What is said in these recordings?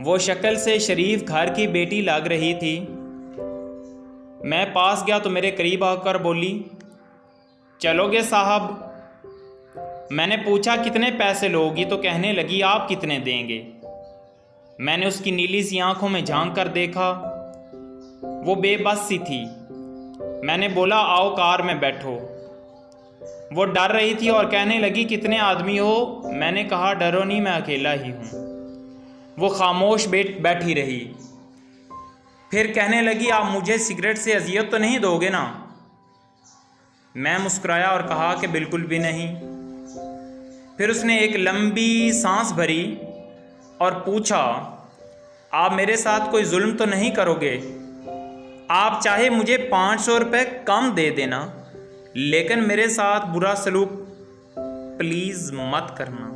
वो शक्ल से शरीफ घर की बेटी लग रही थी। मैं पास गया तो मेरे करीब आकर बोली, चलोगे साहब? मैंने पूछा कितने पैसे लोगी, तो कहने लगी आप कितने देंगे। मैंने उसकी नीली सी आंखों में झांक कर देखा, वो बेबस सी थी। मैंने बोला आओ कार में बैठो। वो डर रही थी और कहने लगी कितने आदमी हो? मैंने कहा डरो नहीं, मैं अकेला ही हूँ। वो खामोश बैठी रही। फिर कहने लगी आप मुझे सिगरेट से अजियत तो नहीं दोगे ना? मैं मुस्कुराया और कहा कि बिल्कुल भी नहीं। फिर उसने एक लंबी सांस भरी और पूछा, आप मेरे साथ कोई जुल्म तो नहीं करोगे? आप चाहे मुझे 500 रुपये कम दे देना, लेकिन मेरे साथ बुरा सलूक प्लीज़ मत करना।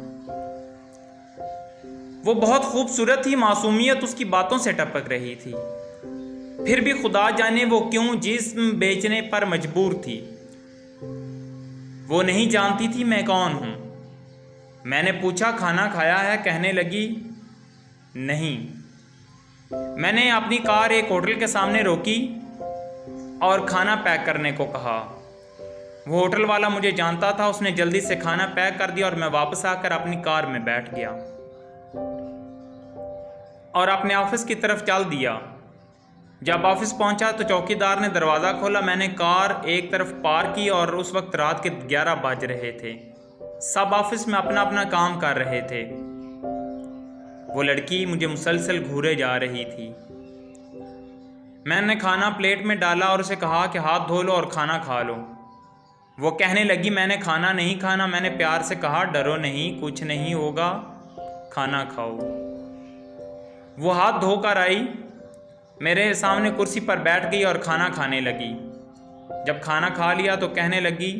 वो बहुत खूबसूरत थी, मासूमियत उसकी बातों से टपक रही थी। फिर भी खुदा जाने वो क्यों जिस्म बेचने पर मजबूर थी। वो नहीं जानती थी मैं कौन हूँ। मैंने पूछा खाना खाया है? कहने लगी नहीं। मैंने अपनी कार एक होटल के सामने रोकी और खाना पैक करने को कहा। वो होटल वाला मुझे जानता था, उसने जल्दी से खाना पैक कर दिया और मैं वापस आकर अपनी कार में बैठ गया और अपने ऑफिस की तरफ चल दिया। जब ऑफिस पहुंचा तो चौकीदार ने दरवाज़ा खोला। मैंने कार एक तरफ पार की और उस वक्त रात के 11 बज रहे थे। सब ऑफिस में अपना अपना काम कर रहे थे। वो लड़की मुझे मुसलसल घूरे जा रही थी। मैंने खाना प्लेट में डाला और उसे कहा कि हाथ धो लो और खाना खा लो। वो कहने लगी मैंने खाना नहीं खाना। मैंने प्यार से कहा डरो नहीं, कुछ नहीं होगा, खाना खाओ। वो हाथ धोकर आई, मेरे सामने कुर्सी पर बैठ गई और खाना खाने लगी। जब खाना खा लिया तो कहने लगी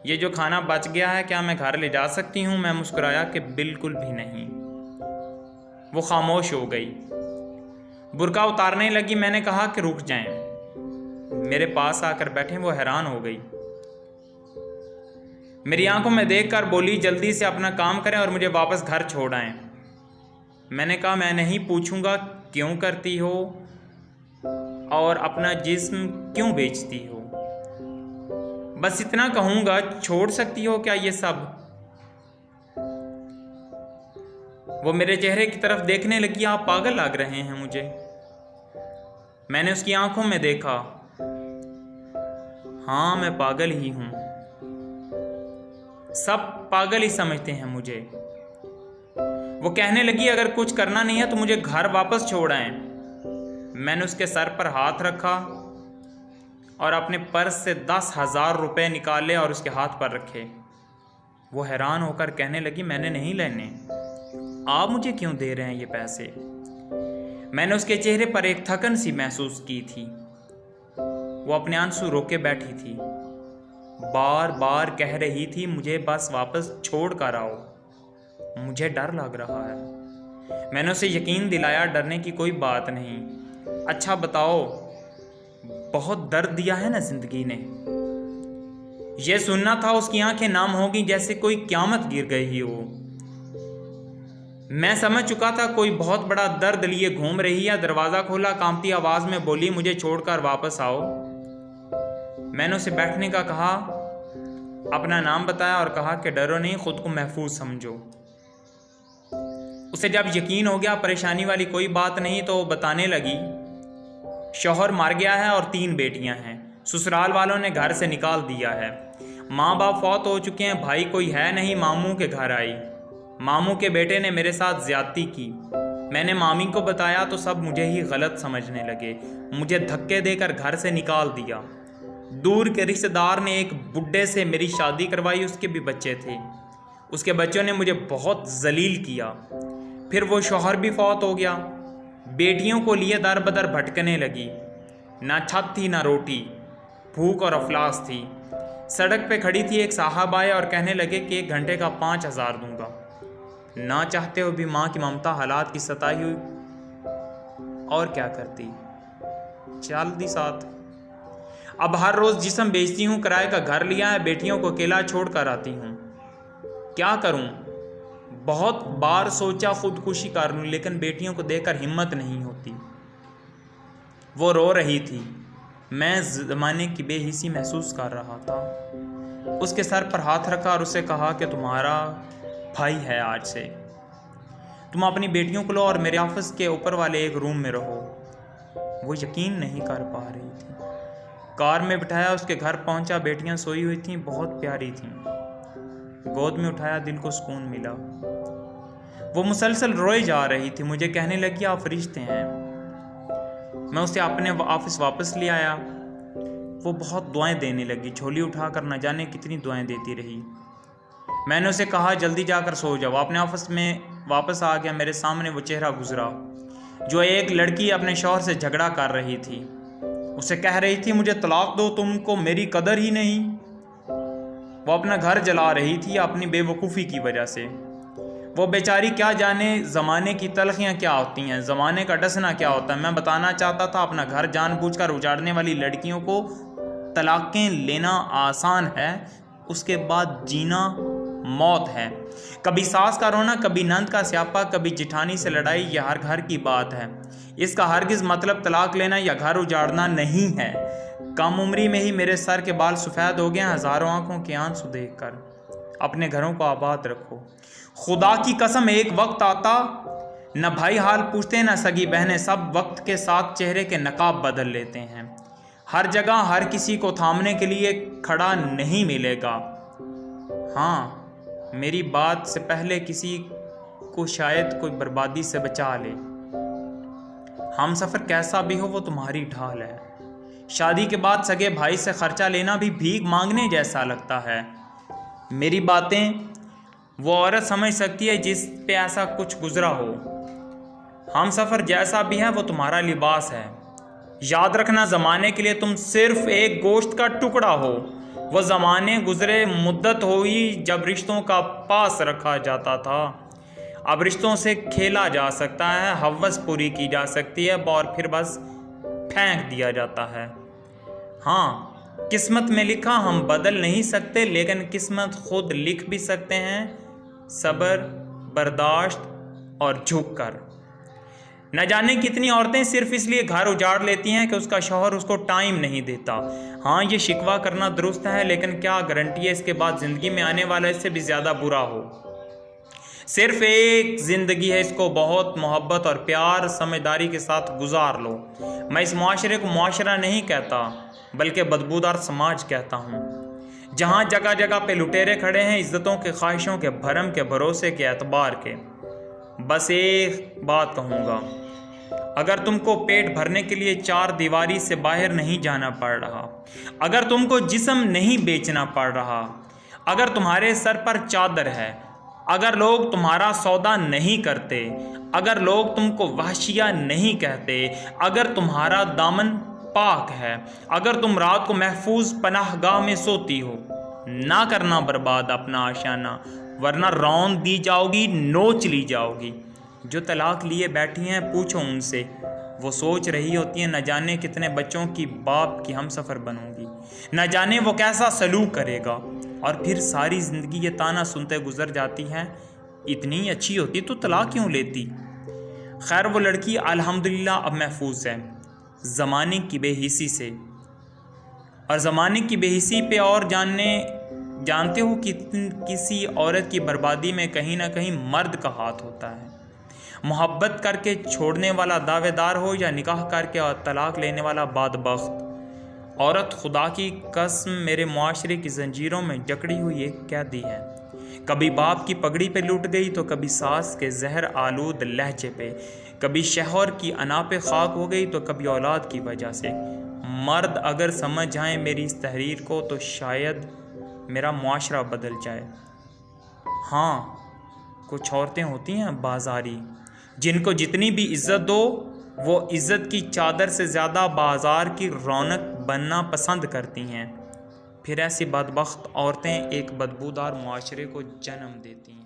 ये जो खाना बच गया है क्या मैं घर ले जा सकती हूँ? मैं मुस्कुराया कि बिल्कुल भी नहीं। वो खामोश हो गई, बुर्का उतारने लगी। मैंने कहा कि रुक जाएं। मेरे पास आकर बैठे। वो हैरान हो गई। मेरी आंखों में देखकर बोली जल्दी से अपना काम करें और मुझे वापस घर छोड़ आएं। मैंने कहा मैं नहीं पूछूंगा क्यों करती हो और अपना जिस्म क्यों बेचती हो, बस इतना कहूंगा छोड़ सकती हो क्या ये सब? वो मेरे चेहरे की तरफ देखने लगी, आप पागल लग रहे हैं मुझे। मैंने उसकी आंखों में देखा, हाँ मैं पागल ही हूं, सब पागल ही समझते हैं मुझे। वो कहने लगी अगर कुछ करना नहीं है तो मुझे घर वापस छोड़ आएं। मैंने उसके सर पर हाथ रखा और अपने पर्स से 10,000 रुपये निकाले और उसके हाथ पर रखे। वो हैरान होकर कहने लगी मैंने नहीं लेने, आप मुझे क्यों दे रहे हैं ये पैसे? मैंने उसके चेहरे पर एक थकन सी महसूस की थी। वो अपने आंसू रोके बैठी थी, बार बार कह रही थी मुझे बस वापस छोड़ कर आओ, मुझे डर लग रहा है। मैंने उसे यकीन दिलाया डरने की कोई बात नहीं। अच्छा बताओ, बहुत दर्द दिया है ना जिंदगी ने? यह सुनना था। उसकी आंखें नाम होगी जैसे कोई क़यामत गिर गई हो। मैं समझ चुका था कोई बहुत बड़ा दर्द लिए घूम रही है। दरवाज़ा खोला, कांपती आवाज़ में बोली मुझे छोड़कर वापस आओ। मैंने उसे बैठने का कहा, अपना नाम बताया और कहा कि डरो नहीं, खुद को महफूज समझो। उसे जब यकीन हो गया परेशानी वाली कोई बात नहीं तो वो बताने लगी शौहर मर गया है और 3 बेटियां हैं। ससुराल वालों ने घर से निकाल दिया है। माँ बाप फौत हो चुके हैं, भाई कोई है नहीं। मामू के घर आई, मामू के बेटे ने मेरे साथ ज्यादती की। मैंने मामी को बताया तो सब मुझे ही गलत समझने लगे। मुझे धक्के देकर घर से निकाल दिया। दूर के रिश्तेदार ने एक बुड्ढे से मेरी शादी करवाई, उसके भी बच्चे थे। उसके बच्चों ने मुझे बहुत जलील किया। फिर वो शौहर भी फौत हो गया। बेटियों को लिए दर बदर भटकने लगी। ना छत थी ना रोटी, भूख और अफलास थी। सड़क पे खड़ी थी, एक साहब आए और कहने लगे कि 1 घंटे का 5,000 दूंगा। ना चाहते हो भी माँ की ममता हालात की सताई हुई, और क्या करती, चल दी साथ। अब हर रोज़ जिस्म बेचती हूँ, किराए का घर लिया है, बेटियों को अकेला छोड़ कर आती हूँ। क्या करूँ, बहुत बार सोचा खुदकुशी कर लूं, लेकिन बेटियों को देखकर हिम्मत नहीं होती। वो रो रही थी। मैं ज़माने की बेहिसी महसूस कर रहा था। उसके सर पर हाथ रखा और उसे कहा कि तुम्हारा भाई है, आज से तुम अपनी बेटियों को लो और मेरे ऑफिस के ऊपर वाले एक रूम में रहो। वो यकीन नहीं कर पा रही थी। कार में बिठाया, उसके घर पहुंचा। बेटियां सोई हुई थीं, बहुत प्यारी थीं। गोद में उठाया, दिल को सुकून मिला। वो मुसलसल रोए जा रही थी। मुझे कहने लगी, आप फरिश्ते हैं। मैं उसे अपने ऑफिस वापस ले आया। वो बहुत दुआएं देने लगी। झोली उठाकर न जाने कितनी दुआएं देती रही। मैंने उसे कहा, जल्दी जाकर सो जाओ। अपने ऑफिस में वापस आ गया। मेरे सामने वो चेहरा गुजरा जो एक लड़की अपने शौहर से झगड़ा कर रही थी। उसे कह रही थी, मुझे तलाक दो, तुमको मेरी कदर ही नहीं। वो अपना घर जला रही थी अपनी बेवकूफ़ी की वजह से। वो बेचारी क्या जाने ज़माने की तलखियाँ क्या होती हैं, ज़माने का डसना क्या होता है। मैं बताना चाहता था, अपना घर जानबूझकर उजाड़ने वाली लड़कियों को तलाक़ें लेना आसान है, उसके बाद जीना मौत है। कभी सास का रोना, कभी नंद का स्यापा, कभी जिठानी से लड़ाई, यह हर घर की बात है। इसका हरगिज़ मतलब तलाक लेना या घर उजाड़ना नहीं है। कम उम्री में ही मेरे सर के बाल सफ़ेद हो गए, हज़ारों आंखों के आंसू देखकर। अपने घरों को आबाद रखो। खुदा की कसम, एक वक्त आता न भाई हाल पूछते, न सगी बहनें, सब वक्त के साथ चेहरे के नकाब बदल लेते हैं। हर जगह हर किसी को थामने के लिए खड़ा नहीं मिलेगा। हाँ, मेरी बात से पहले किसी को शायद कोई बर्बादी से बचा ले। हम सफ़र कैसा भी हो, वो तुम्हारी ढाल है। शादी के बाद सगे भाई से खर्चा लेना भी भीख मांगने जैसा लगता है। मेरी बातें वो औरत समझ सकती है जिस पे ऐसा कुछ गुजरा हो। हम सफ़र जैसा भी है, वो तुम्हारा लिबास है। याद रखना, ज़माने के लिए तुम सिर्फ एक गोश्त का टुकड़ा हो। वो ज़माने गुजरे, मुद्दत हुई जब रिश्तों का पास रखा जाता था। अब रिश्तों से खेला जा सकता है, हवस पूरी की जा सकती है और फिर बस फेंक दिया जाता है। हाँ, किस्मत में लिखा हम बदल नहीं सकते, लेकिन किस्मत खुद लिख भी सकते हैं, सब्र, बर्दाश्त और झुककर। न जाने कितनी औरतें सिर्फ इसलिए घर उजाड़ लेती हैं कि उसका शौहर उसको टाइम नहीं देता। हाँ, ये शिकवा करना दुरुस्त है, लेकिन क्या गारंटी है इसके बाद ज़िंदगी में आने वाला इससे भी ज़्यादा बुरा हो। सिर्फ एक ज़िंदगी है, इसको बहुत मोहब्बत और प्यार समझदारी के साथ गुजार लो। मैं इस मुआशरे को मुआशरा नहीं कहता, बल्कि बदबूदार समाज कहता हूँ, जहाँ जगह जगह पे लुटेरे खड़े हैं, इज्जतों के, ख्वाहिशों के, भरम के, भरोसे के, एतबार के। बस एक बात कहूँगा, अगर तुमको पेट भरने के लिए चार दीवारी से बाहर नहीं जाना पड़ रहा, अगर तुमको जिस्म नहीं बेचना पड़ रहा, अगर तुम्हारे सर पर चादर है, अगर लोग तुम्हारा सौदा नहीं करते, अगर लोग तुमको वहशिया नहीं कहते, अगर तुम्हारा दामन पाक है, अगर तुम रात को महफूज पनाहगाह में सोती हो, ना करना बर्बाद अपना आशाना, वरना रौंद दी जाओगी, नोच ली जाओगी। जो तलाक लिए बैठी हैं, पूछो उनसे, वो सोच रही होती है, न जाने कितने बच्चों की बाप की हम सफ़र बनूंगी, न जाने वो कैसा सलूक करेगा, और फिर सारी ज़िंदगी ये ताना सुनते गुजर जाती हैं, इतनी अच्छी होती तो तलाक क्यों लेती। खैर, वो लड़की अल्हम्दुलिल्लाह अब महफूज है ज़माने की बेहिसी से। और ज़माने की बेहिसी पे और जानते हो कि किसी औरत की बर्बादी में कहीं ना कहीं मर्द का हाथ होता है। मोहब्बत करके छोड़ने वाला दावेदार हो या निकाह करके और तलाक लेने वाला बदबख्त, औरत खुदा की कसम मेरे मुआशरे की जंजीरों में जकड़ी हुई एक कैदी है। कभी बाप की पगड़ी पे लूट गई, तो कभी सास के जहर आलूद लहजे पे, कभी शौहर की अना पे खाक हो गई, तो कभी औलाद की वजह से। मर्द अगर समझ जाए मेरी इस तहरीर को, तो शायद मेरा मुआशरा बदल जाए। हाँ, कुछ औरतें होती हैं बाजारी, जिनको जितनी भी इज्जत दो, वो इज़्ज़त की चादर से ज़्यादा बाज़ार की रौनक बनना पसंद करती हैं। फिर ऐसी बदबख्त औरतें एक बदबूदार मुआशरे को जन्म देती हैं।